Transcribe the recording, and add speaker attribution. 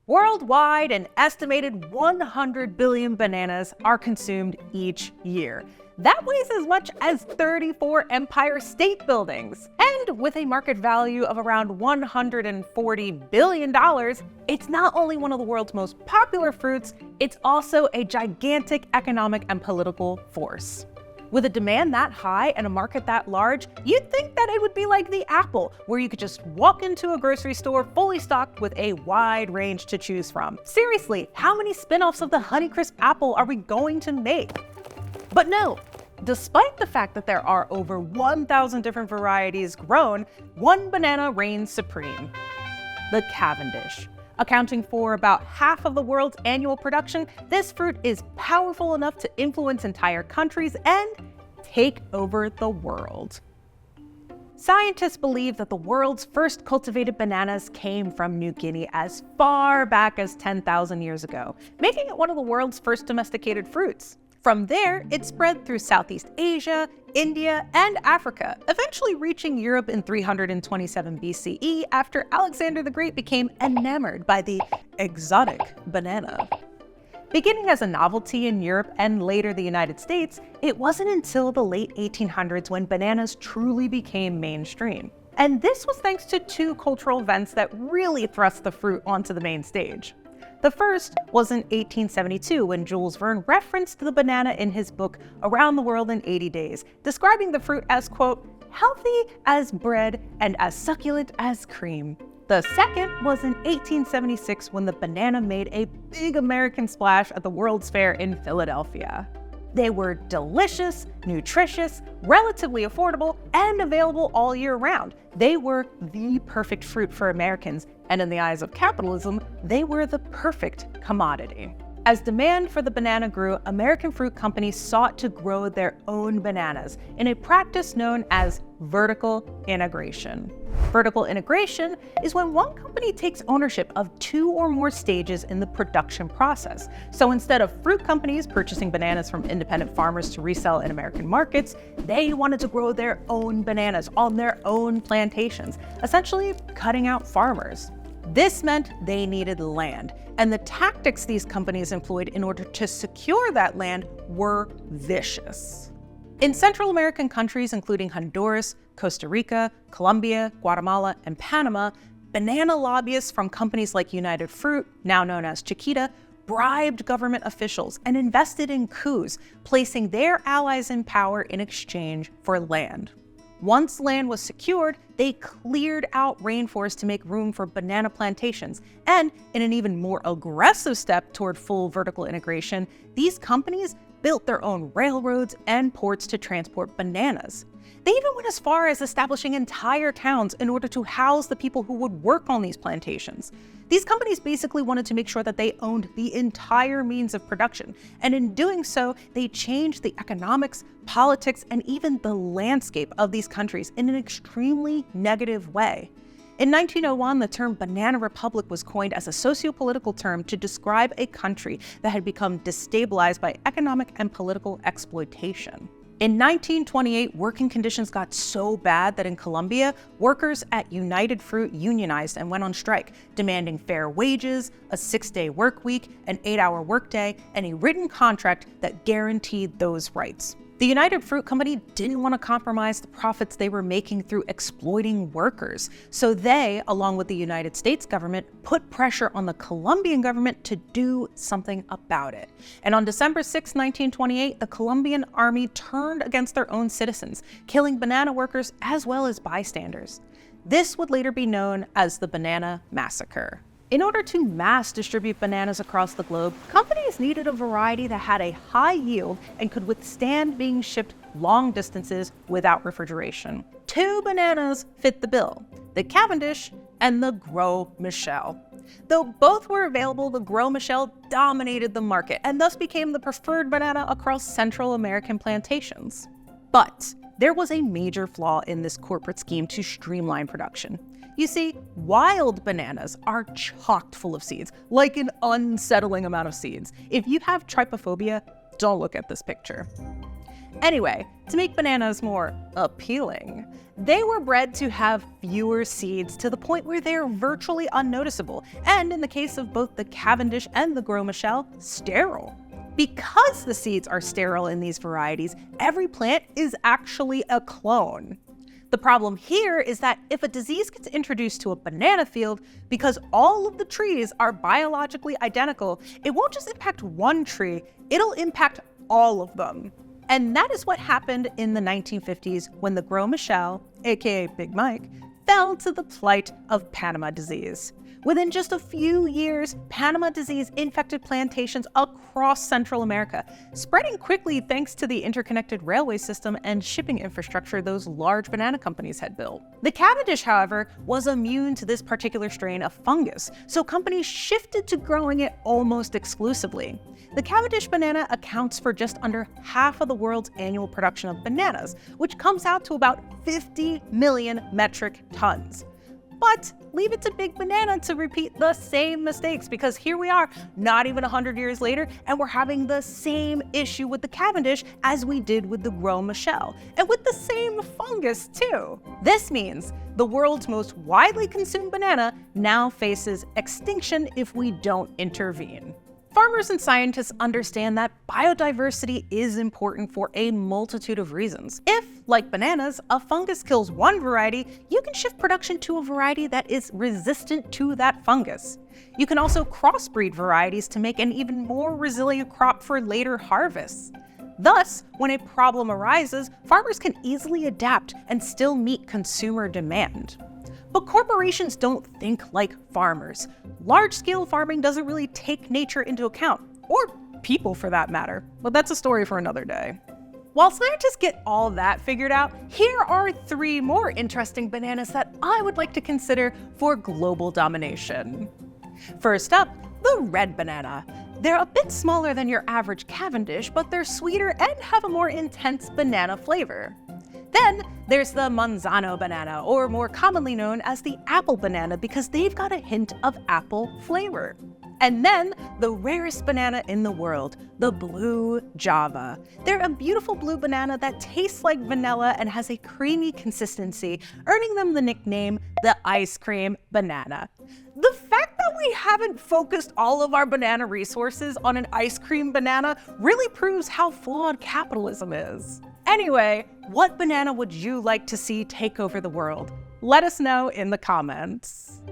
Speaker 1: Worldwide, an estimated 100 billion bananas are consumed each year. That weighs as much as 34 Empire State Buildings. And with a market value of around $140 billion, it's not only one of the world's most popular fruits, it's also a gigantic economic and political force. With a demand that high and a market that large, you'd think that it would be like the apple, where you could just walk into a grocery store fully stocked with a wide range to choose from. Seriously, how many spin-offs of the Honeycrisp apple are we going to make? But no, despite the fact that there are over 1,000 different varieties grown, one banana reigns supreme: the Cavendish. Accounting for about half of the world's annual production, this fruit is powerful enough to influence entire countries and take over the world. Scientists believe that the world's first cultivated bananas came from New Guinea as far back as 10,000 years ago, making it one of the world's first domesticated fruits. From there, it spread through Southeast Asia, India, and Africa, eventually reaching Europe in 327 BCE after Alexander the Great became enamored by the exotic banana. Beginning as a novelty in Europe and later the United States, it wasn't until the late 1800s when bananas truly became mainstream. And this was thanks to two cultural events that really thrust the fruit onto the main stage. The first was in 1872 when Jules Verne referenced the banana in his book Around the World in 80 Days, describing the fruit as, quote, healthy as bread and as succulent as cream. The second was in 1876 when the banana made a big American splash at the World's Fair in Philadelphia. They were delicious, nutritious, relatively affordable, and available all year round. They were the perfect fruit for Americans, and in the eyes of capitalism, they were the perfect commodity. As demand for the banana grew, American fruit companies sought to grow their own bananas in a practice known as vertical integration. Vertical integration is when one company takes ownership of two or more stages in the production process. So instead of fruit companies purchasing bananas from independent farmers to resell in American markets, they wanted to grow their own bananas on their own plantations, essentially cutting out farmers. This meant they needed land, and the tactics these companies employed in order to secure that land were vicious. In Central American countries, including Honduras, Costa Rica, Colombia, Guatemala, and Panama, banana lobbyists from companies like United Fruit, now known as Chiquita, bribed government officials and invested in coups, placing their allies in power in exchange for land. Once land was secured, they cleared out rainforests to make room for banana plantations. And in an even more aggressive step toward full vertical integration, these companies built their own railroads and ports to transport bananas. They even went as far as establishing entire towns in order to house the people who would work on these plantations. These companies basically wanted to make sure that they owned the entire means of production, and in doing so, they changed the economics, politics, and even the landscape of these countries in an extremely negative way. In 1901, the term Banana Republic was coined as a socio-political term to describe a country that had become destabilized by economic and political exploitation. In 1928, working conditions got so bad that in Colombia, workers at United Fruit unionized and went on strike, demanding fair wages, a 6-day work week, an 8-hour workday, and a written contract that guaranteed those rights. The United Fruit Company didn't want to compromise the profits they were making through exploiting workers, so they, along with the United States government, put pressure on the Colombian government to do something about it. And on December 6, 1928, the Colombian army turned against their own citizens, killing banana workers as well as bystanders. This would later be known as the Banana Massacre. In order to mass distribute bananas across the globe, companies needed a variety that had a high yield and could withstand being shipped long distances without refrigeration. Two bananas fit the bill: the Cavendish and the Gros Michel. Though both were available, the Gros Michel dominated the market and thus became the preferred banana across Central American plantations. But there was a major flaw in this corporate scheme to streamline production. You see, wild bananas are chocked full of seeds, like an unsettling amount of seeds. If you have trypophobia, don't look at this picture. Anyway, to make bananas more appealing, they were bred to have fewer seeds to the point where they are virtually unnoticeable, and in the case of both the Cavendish and the Gros Michel, sterile. Because the seeds are sterile in these varieties, every plant is actually a clone. The problem here is that if a disease gets introduced to a banana field, because all of the trees are biologically identical, it won't just impact one tree, it'll impact all of them. And that is what happened in the 1950s when the Gros Michel, aka Big Mike, fell to the plight of Panama disease. Within just a few years, Panama disease infected plantations across Central America, spreading quickly thanks to the interconnected railway system and shipping infrastructure those large banana companies had built. The Cavendish, however, was immune to this particular strain of fungus, so companies shifted to growing it almost exclusively. The Cavendish banana accounts for just under half of the world's annual production of bananas, which comes out to about 50 million metric tons. But leave it to Big Banana to repeat the same mistakes, because here we are, not even 100 years later, and we're having the same issue with the Cavendish as we did with the Gros Michel, and with the same fungus too. This means the world's most widely consumed banana now faces extinction if we don't intervene. Farmers and scientists understand that biodiversity is important for a multitude of reasons. If, like bananas, a fungus kills one variety, you can shift production to a variety that is resistant to that fungus. You can also crossbreed varieties to make an even more resilient crop for later harvests. Thus, when a problem arises, farmers can easily adapt and still meet consumer demand. But corporations don't think like farmers. Large-scale farming doesn't really take nature into account, or people for that matter. But that's a story for another day. While scientists get all that figured out, here are 3 more interesting bananas that I would like to consider for global domination. First up, the red banana. They're a bit smaller than your average Cavendish, but they're sweeter and have a more intense banana flavor. Then there's the Manzano banana, or more commonly known as the apple banana, because they've got a hint of apple flavor. And then the rarest banana in the world, the blue Java. They're a beautiful blue banana that tastes like vanilla and has a creamy consistency, earning them the nickname the ice cream banana. The fact that we haven't focused all of our banana resources on an ice cream banana really proves how flawed capitalism is. Anyway, what banana would you like to see take over the world? Let us know in the comments.